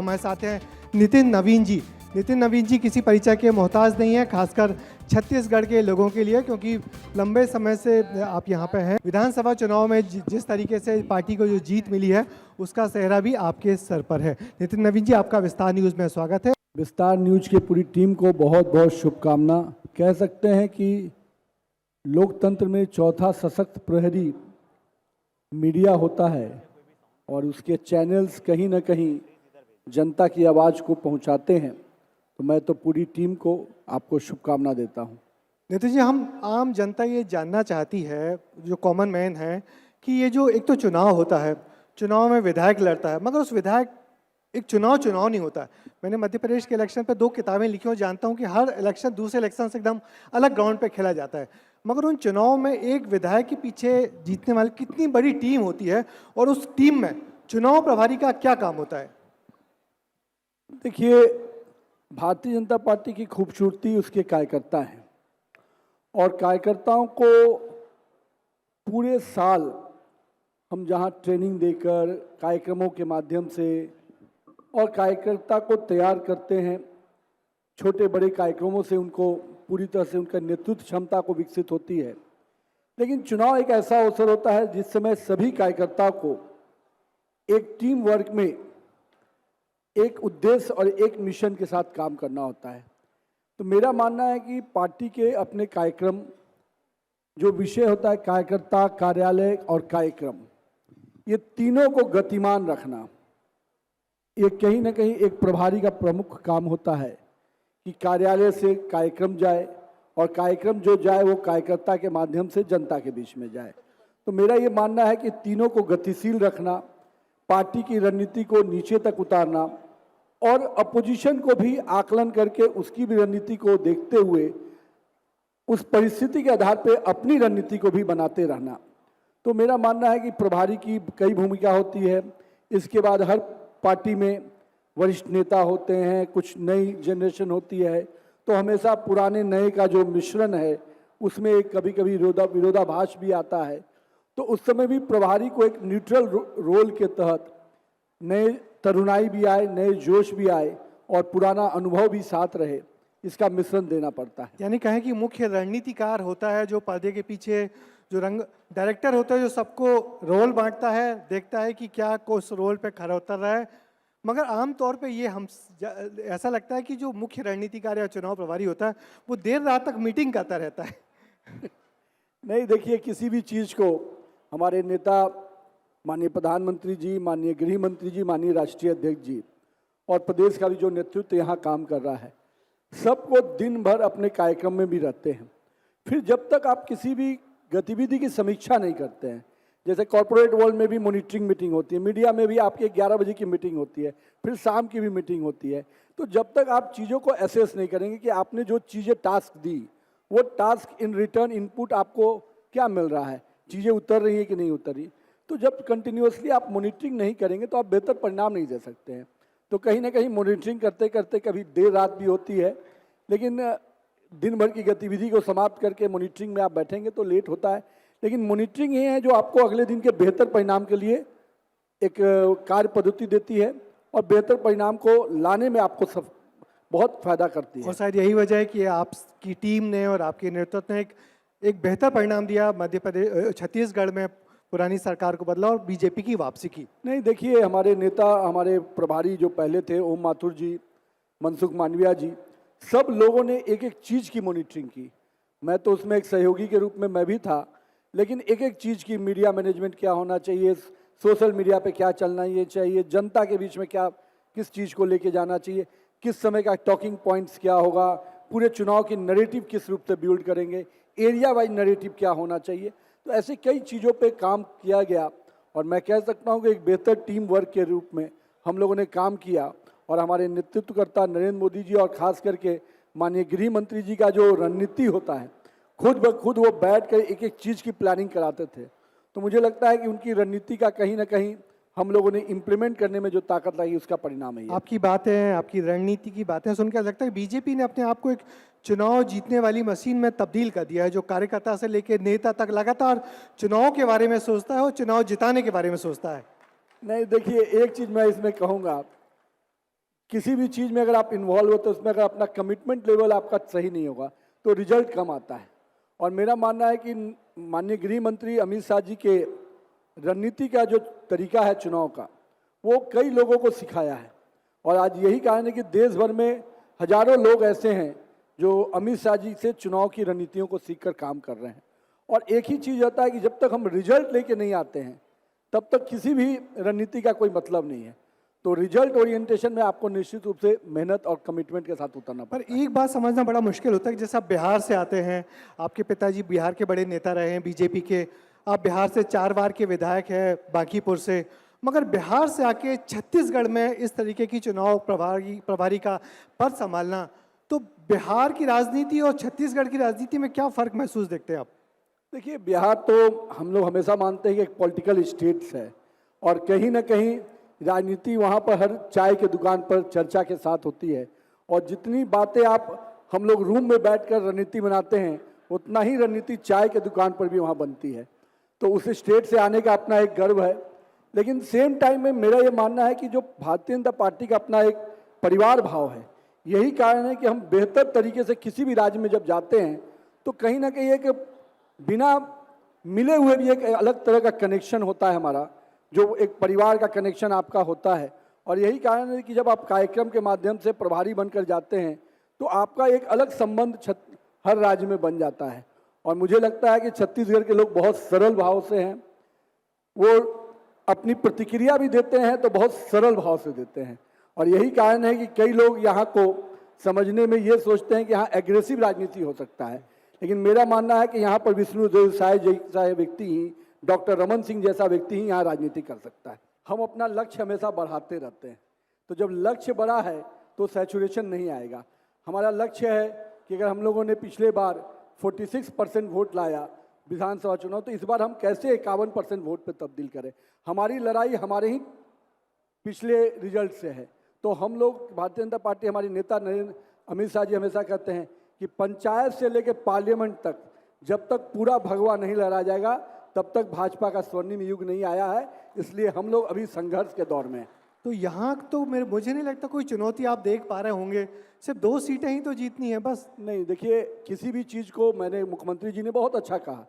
हमारे साथ हैं नितिन नवीन जी। नितिन नवीन जी किसी परिचय के मोहताज नहीं है, खासकर छत्तीसगढ़ के लोगों के लिए, क्योंकि लंबे समय से आप यहाँ पे हैं। विधानसभा चुनाव में जिस तरीके से पार्टी को जो जीत मिली है उसका सेहरा भी आपके सर पर है। नितिन नवीन जी, आपका विस्तार न्यूज़ में स्वागत है। विस्तार न्यूज की पूरी टीम को बहुत बहुत शुभकामना। कह सकते हैं कि लोकतंत्र में चौथा सशक्त प्रहरी मीडिया होता है और उसके चैनल्स कहीं ना कहीं जनता की आवाज़ को पहुंचाते हैं, तो मैं तो पूरी टीम को आपको शुभकामना देता हूं। नितिन जी, हम आम जनता ये जानना चाहती है, जो कॉमन मैन है, कि ये जो एक तो चुनाव होता है, चुनाव में विधायक लड़ता है, मगर उस विधायक एक चुनाव नहीं होता है। मैंने मध्य प्रदेश के इलेक्शन पे 2 किताबें लिखी और जानता हूँ कि हर इलेक्शन दूसरे इलेक्शन से एकदम अलग ग्राउंड पे खेला जाता है, मगर उन चुनाव में एक विधायक के पीछे जीतने वाली कितनी बड़ी टीम होती है और उस टीम में चुनाव प्रभारी का क्या काम होता है? देखिए, भारतीय जनता पार्टी की खूबसूरती उसके कार्यकर्ता हैं और कार्यकर्ताओं को पूरे साल हम जहां ट्रेनिंग देकर कार्यक्रमों के माध्यम से और कार्यकर्ता को तैयार करते हैं, छोटे बड़े कार्यक्रमों से उनको पूरी तरह से उनका नेतृत्व क्षमता को विकसित होती है। लेकिन चुनाव एक ऐसा अवसर होता है जिस समय सभी कार्यकर्ताओं को एक टीम वर्क में एक उद्देश्य और एक मिशन के साथ काम करना होता है। तो मेरा मानना है कि पार्टी के अपने कार्यक्रम, जो विषय होता है कार्यकर्ता, कार्यालय और कार्यक्रम, ये तीनों को गतिमान रखना, ये कहीं ना कहीं एक प्रभारी का प्रमुख काम होता है कि कार्यालय से कार्यक्रम जाए और कार्यक्रम जो जाए वो कार्यकर्ता के माध्यम से जनता के बीच में जाए। तो मेरा ये मानना है कि तीनों को गतिशील रखना, पार्टी की रणनीति को नीचे तक उतारना और अपोजिशन को भी आकलन करके उसकी भी रणनीति को देखते हुए उस परिस्थिति के आधार पर अपनी रणनीति को भी बनाते रहना। तो मेरा मानना है कि प्रभारी की कई भूमिका होती है। इसके बाद हर पार्टी में वरिष्ठ नेता होते हैं, कुछ नई जनरेशन होती है, तो हमेशा पुराने नए का जो मिश्रण है उसमें कभी कभी विरोधाभास भी आता है। तो उस समय भी प्रभारी को एक न्यूट्रल रोल के तहत नए तरुणाई भी आए, नए जोश भी आए और पुराना अनुभव भी साथ रहे, इसका मिश्रण देना पड़ता है। यानी कहें कि मुख्य रणनीतिकार होता है जो पर्दे के पीछे, जो रंग डायरेक्टर होता है जो सबको रोल बांटता है, देखता है कि क्या को उस रोल पे खरा उतर रहा है। मगर आमतौर पे ये हम ऐसा लगता है कि जो मुख्य रणनीतिकार या चुनाव प्रभारी होता है वो देर रात तक मीटिंग करता रहता है। नहीं, देखिए, किसी भी चीज़ को हमारे नेता माननीय प्रधानमंत्री जी, माननीय गृह मंत्री जी, माननीय राष्ट्रीय अध्यक्ष जी और प्रदेश का भी जो नेतृत्व यहाँ काम कर रहा है, सबको दिन भर अपने कार्यक्रम में भी रहते हैं। फिर जब तक आप किसी भी गतिविधि की समीक्षा नहीं करते हैं, जैसे कॉर्पोरेट वर्ल्ड में भी मॉनिटरिंग मीटिंग होती है, मीडिया में भी आपके 11 बजे की मीटिंग होती है, फिर शाम की भी मीटिंग होती है। तो जब तक आप चीज़ों को एसेस नहीं करेंगे कि आपने जो चीज़ें टास्क दी, वो टास्क इन रिटर्न इनपुट आपको क्या मिल रहा है, चीज़ें उतर रही है कि नहीं उतर रही, तो जब कंटिन्यूसली आप मॉनिटरिंग नहीं करेंगे तो आप बेहतर परिणाम नहीं दे सकते हैं। तो कहीं ना कहीं मॉनिटरिंग करते करते कभी देर रात भी होती है, लेकिन दिन भर की गतिविधि को समाप्त करके मॉनिटरिंग में आप बैठेंगे तो लेट होता है। लेकिन मॉनिटरिंग ही है जो आपको अगले दिन के बेहतर परिणाम के लिए एक कार्य पद्धति देती है और बेहतर परिणाम को लाने में आपको बहुत फायदा करती है। और शायद यही वजह है कि आपकी टीम ने और आपके नेतृत्व ने एक बेहतर परिणाम दिया, मध्य प्रदेश छत्तीसगढ़ में पुरानी सरकार को बदला और बीजेपी की वापसी की। नहीं, देखिए, हमारे नेता, हमारे प्रभारी जो पहले थे, ओम माथुर जी, मनसुख मांडविया जी, सब लोगों ने एक एक चीज़ की मॉनिटरिंग की। मैं तो उसमें एक सहयोगी के रूप में मैं भी था, लेकिन एक एक चीज़ की, मीडिया मैनेजमेंट क्या होना चाहिए, सोशल मीडिया पे क्या चलना ये चाहिए, जनता के बीच में क्या, किस चीज़ को लेके जाना चाहिए, किस समय का टॉकिंग पॉइंट्स क्या होगा, पूरे चुनाव की नैरेटिव किस रूप से बिल्ड करेंगे, एरिया वाइज नैरेटिव क्या होना चाहिए। तो ऐसे कई चीज़ों पे काम किया गया और मैं कह सकता हूँ कि एक बेहतर टीम वर्क के रूप में हम लोगों ने काम किया और हमारे नेतृत्वकर्ता नरेंद्र मोदी जी और खास करके माननीय गृह मंत्री जी का जो रणनीति होता है, खुद ब खुद वो बैठ कर एक एक चीज़ की प्लानिंग कराते थे। तो मुझे लगता है कि उनकी रणनीति का कहीं ना कहीं हम लोगों ने इम्प्लीमेंट करने में जो ताकत लाई उसका परिणाम है। आपकी बातें, आपकी रणनीति की बातें सुन के लगता है बीजेपी ने अपने आप को एक चुनाव जीतने वाली मशीन में तब्दील कर दिया है, जो कार्यकर्ता से लेकर नेता तक लगातार चुनाव के बारे में सोचता है और चुनाव जिताने के बारे में सोचता है। नहीं, देखिए, एक चीज़ मैं इसमें कहूँगा किसी भी चीज़ में अगर आप इन्वॉल्व होते हैं, उसमें अगर अपना कमिटमेंट लेवल आपका सही नहीं होगा तो रिजल्ट कम आता है। और मेरा मानना है कि माननीय गृह मंत्री अमित शाह जी के रणनीति का जो तरीका है चुनाव का, वो कई लोगों को सिखाया है। और आज यही कारण है कि देश भर में हजारों लोग ऐसे हैं जो अमित शाह जी से चुनाव की रणनीतियों को सीखकर काम कर रहे हैं। और एक ही चीज़ होता है कि जब तक हम रिजल्ट लेके नहीं आते हैं तब तक किसी भी रणनीति का कोई मतलब नहीं है। तो रिजल्ट ओरिएंटेशन में आपको निश्चित रूप से मेहनत और कमिटमेंट के साथ उतरना पर पड़ता है। एक बात समझना बड़ा मुश्किल होता है कि जैसे आप बिहार से आते हैं, आपके पिताजी बिहार के बड़े नेता रहे हैं बीजेपी के, आप बिहार से 4 बार के विधायक हैं बांकीपुर से, मगर बिहार से आके छत्तीसगढ़ में इस तरीके की चुनाव प्रभारी का पद संभालना, तो बिहार की राजनीति और छत्तीसगढ़ की राजनीति में क्या फर्क महसूस देखते हैं आप? देखिए, बिहार तो हम लोग हमेशा मानते हैं कि एक पॉलिटिकल स्टेट्स है और कहीं ना कहीं राजनीति वहाँ पर हर चाय के दुकान पर चर्चा के साथ होती है। और जितनी बातें आप हम लोग रूम में बैठकर रणनीति बनाते हैं, उतना ही रणनीति चाय के दुकान पर भी वहाँ बनती है। तो उस स्टेट से आने का अपना एक गर्व है। लेकिन सेम टाइम में मेरा ये मानना है कि जो भारतीय जनता पार्टी का अपना एक परिवार भाव है, यही कारण है कि हम बेहतर तरीके से किसी भी राज्य में जब जाते हैं तो कहीं ना कहीं एक बिना मिले हुए भी एक अलग तरह का कनेक्शन होता है हमारा, जो एक परिवार का कनेक्शन आपका होता है। और यही कारण है कि जब आप कार्यक्रम के माध्यम से प्रभारी बनकर जाते हैं तो आपका एक अलग संबंध हर राज्य में बन जाता है। और मुझे लगता है कि छत्तीसगढ़ के लोग बहुत सरल भाव से हैं, वो अपनी प्रतिक्रिया भी देते हैं तो बहुत सरल भाव से देते हैं। और यही कारण है कि कई लोग यहाँ को समझने में ये सोचते हैं कि यहाँ एग्रेसिव राजनीति हो सकता है, लेकिन मेरा मानना है कि यहाँ पर विष्णुदेव साय जैसा व्यक्ति ही, डॉक्टर रमन सिंह जैसा व्यक्ति ही यहाँ राजनीति कर सकता है। हम अपना लक्ष्य हमेशा बढ़ाते रहते हैं, तो जब लक्ष्य बड़ा है तो सैचुरेशन नहीं आएगा। हमारा लक्ष्य है कि अगर हम लोगों ने पिछले बार 46% वोट लाया विधानसभा चुनाव, तो इस बार हम कैसे 51% वोट पे तब्दील करें। हमारी लड़ाई हमारे ही पिछले रिजल्ट से है। तो हम लोग भारतीय जनता पार्टी, हमारे नेता नरेंद्र अमित शाह जी हमेशा कहते हैं कि पंचायत से लेकर पार्लियामेंट तक जब तक पूरा भगवा नहीं लहरा जाएगा तब तक भाजपा का स्वर्णिम युग नहीं आया है। इसलिए हम लोग अभी संघर्ष के दौर में हैं। तो यहाँ तो मुझे नहीं लगता कोई चुनौती आप देख पा रहे होंगे, सिर्फ 2 सीटें ही तो जीतनी है बस। नहीं, देखिए, किसी भी चीज़ को, मैंने मुख्यमंत्री जी ने बहुत अच्छा कहा,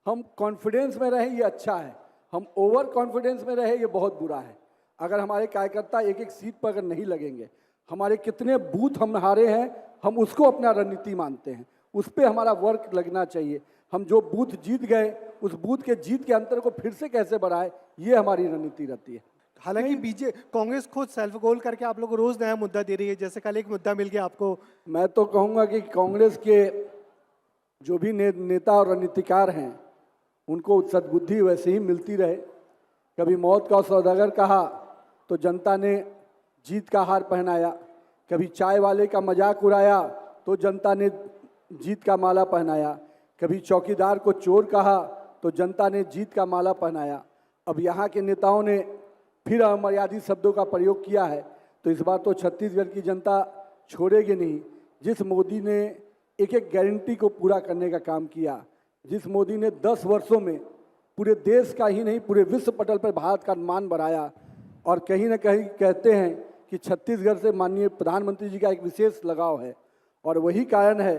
हम कॉन्फिडेंस में रहें ये अच्छा है, हम ओवर कॉन्फिडेंस में रहे ये बहुत बुरा है। अगर हमारे कार्यकर्ता एक एक सीट पर अगर नहीं लगेंगे, हमारे कितने बूथ हम हारे हैं हम उसको अपना रणनीति मानते हैं, उस पर हमारा वर्क लगना चाहिए। हम जो बूथ जीत गए उस बूथ के जीत के अंतर को फिर से कैसे बढ़ाए, ये हमारी रणनीति रहती है। हालांकि कांग्रेस खुद सेल्फ गोल करके आप लोगों को रोज नया मुद्दा दे रही है, जैसे कल एक मुद्दा मिल गया आपको। मैं तो कहूँगा कि कांग्रेस के जो भी नेता और रणनीतिकार हैं उनको सद्बुद्धि वैसे ही मिलती रहे। कभी मौत का सौदागर कहा तो जनता ने जीत का हार पहनाया, कभी चाय वाले का मजाक उड़ाया तो जनता ने जीत का माला पहनाया, कभी चौकीदार को चोर कहा तो जनता ने जीत का माला पहनाया। अब यहाँ के नेताओं ने फिर अमर्यादित शब्दों का प्रयोग किया है, तो इस बार तो छत्तीसगढ़ की जनता छोड़ेगी नहीं। जिस मोदी ने एक एक गारंटी को पूरा करने का काम किया, जिस मोदी ने 10 वर्षों में पूरे देश का ही नहीं पूरे विश्व पटल पर भारत का मान बढ़ाया, और कहीं ना कहीं कहते हैं कि छत्तीसगढ़ से माननीय प्रधानमंत्री जी का एक विशेष लगाव है। और वही कारण है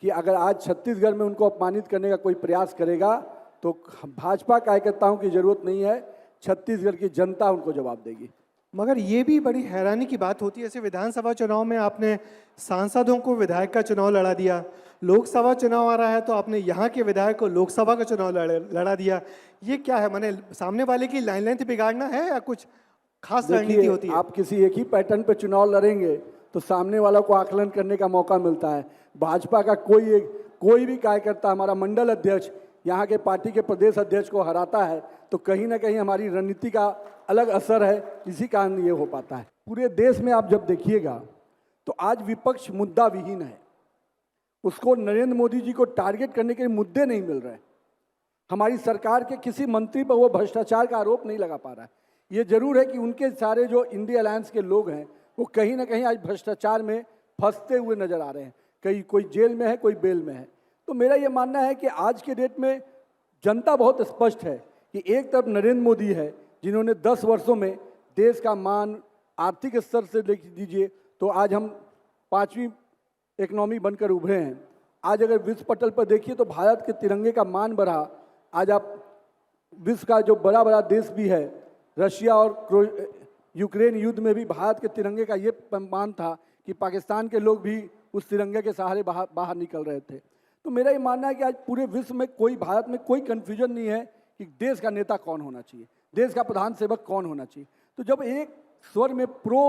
कि अगर आज छत्तीसगढ़ में उनको अपमानित करने का कोई प्रयास करेगा तो भाजपा कार्यकर्ताओं की जरूरत नहीं है, छत्तीसगढ़ की जनता उनको जवाब देगी। मगर ये भी बड़ी हैरानी की बात होती है, जैसे विधानसभा चुनाव में आपने सांसदों को विधायक का चुनाव लड़ा दिया, लोकसभा चुनाव आ रहा है तो आपने यहाँ के विधायक को लोकसभा का चुनाव लड़ा दिया। ये क्या है, माने सामने वाले की लाइन लेंथ बिगाड़ना है या कुछ खास रणनीति होती है? आप किसी एक ही पैटर्न पे चुनाव लड़ेंगे तो सामने वाला को आकलन करने का मौका मिलता है। भाजपा का कोई भी कार्यकर्ता, हमारा मंडल अध्यक्ष यहाँ के पार्टी के प्रदेश अध्यक्ष को हराता है तो कहीं ना कहीं हमारी रणनीति का अलग असर है, इसी कारण ये हो पाता है। पूरे देश में आप जब देखिएगा तो आज विपक्ष मुद्दा विहीन है, उसको नरेंद्र मोदी जी को टारगेट करने के मुद्दे नहीं मिल रहे। हमारी सरकार के किसी मंत्री पर वो भ्रष्टाचार का आरोप नहीं लगा पा रहा है। ये जरूर है कि उनके सारे जो इंडिया अलायंस के लोग हैं वो कहीं ना कहीं आज भ्रष्टाचार में फंसते हुए नजर आ रहे हैं, कोई जेल में है, कोई बेल में है। तो मेरा ये मानना है कि आज के डेट में जनता बहुत स्पष्ट है कि एक तरफ नरेंद्र मोदी है जिन्होंने 10 वर्षों में देश का मान आर्थिक स्तर से देख लीजिए तो आज हम 5वीं इकोनॉमी बनकर उभरे हैं। आज अगर विश्व पटल पर देखिए तो भारत के तिरंगे का मान बढ़ा। आज आप विश्व का जो बड़ा बड़ा देश भी है, रशिया और यूक्रेन युद्ध में भी भारत के तिरंगे का ये मान था कि पाकिस्तान के लोग भी उस तिरंगे के सहारे बाहर निकल रहे थे। तो मेरा ये मानना है कि आज पूरे विश्व में भारत में कोई कन्फ्यूजन नहीं है कि देश का नेता कौन होना चाहिए, देश का प्रधान सेवक कौन होना चाहिए। तो जब एक स्वर में प्रो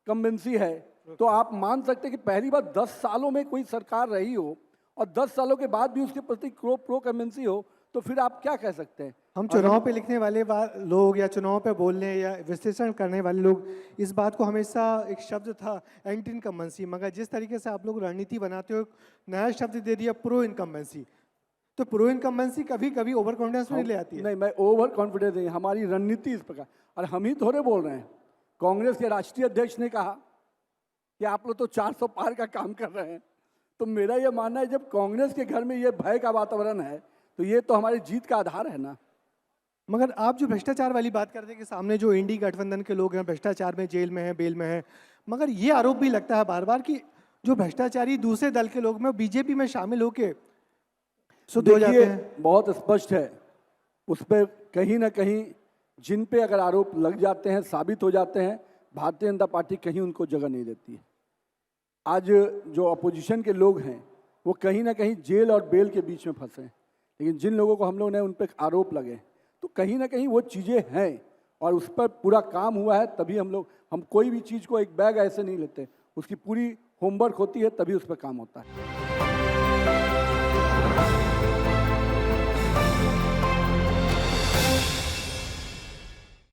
कम्बेंसी है तो आप मान सकते हैं कि पहली बार 10 सालों में कोई सरकार रही हो और 10 सालों के बाद भी उसके प्रति प्रो कम्बेंसी हो, तो फिर आप क्या कह सकते हैं। हम चुनाव पे लिखने वाले लोग या चुनाव पे बोलने या विश्लेषण करने वाले लोग इस बात को हमेशा एक शब्द था एंटी इनकम्बेंसी, मगर जिस तरीके से आप लोग रणनीति बनाते हो नया शब्द दे दिया प्रो इनकम्बेंसी। तो प्रो इनकम्बेंसी कभी कभी ओवर कॉन्फिडेंस में ले आती है। नहीं, मैं ओवर कॉन्फिडेंस नहीं, हमारी रणनीति इस प्रकार। और हम ही थोड़े बोल रहे हैं, कांग्रेस के राष्ट्रीय अध्यक्ष ने कहा कि आप लोग तो 400 पार का काम कर रहे हैं। तो मेरा ये मानना है जब कांग्रेस के घर में ये भय का वातावरण है तो ये तो हमारी जीत का आधार है ना। मगर आप जो भ्रष्टाचार वाली बात करते हैं कि सामने जो इंडी गठबंधन के लोग हैं भ्रष्टाचार में जेल में हैं, बेल में हैं, मगर ये आरोप भी लगता है बार बार कि जो भ्रष्टाचारी दूसरे दल के लोग में बीजेपी में शामिल होके शुद्ध हो जाते हैं। बहुत स्पष्ट है, उस पर कहीं ना कहीं जिन पे अगर आरोप लग जाते हैं, साबित हो जाते हैं, भारतीय जनता पार्टी कहीं उनको जगह नहीं देती है। आज जो अपोजिशन के लोग हैं वो कहीं ना कहीं जेल और बेल के बीच में फंसे हैं, लेकिन जिन लोगों को हम लोग ने उन पर आरोप लगे तो कहीं ना कहीं वो चीज़ें हैं और उस पर पूरा काम हुआ है। तभी हम कोई भी चीज़ को एक बैग ऐसे नहीं लेते, उसकी पूरी होमवर्क होती है तभी उस पर काम होता है।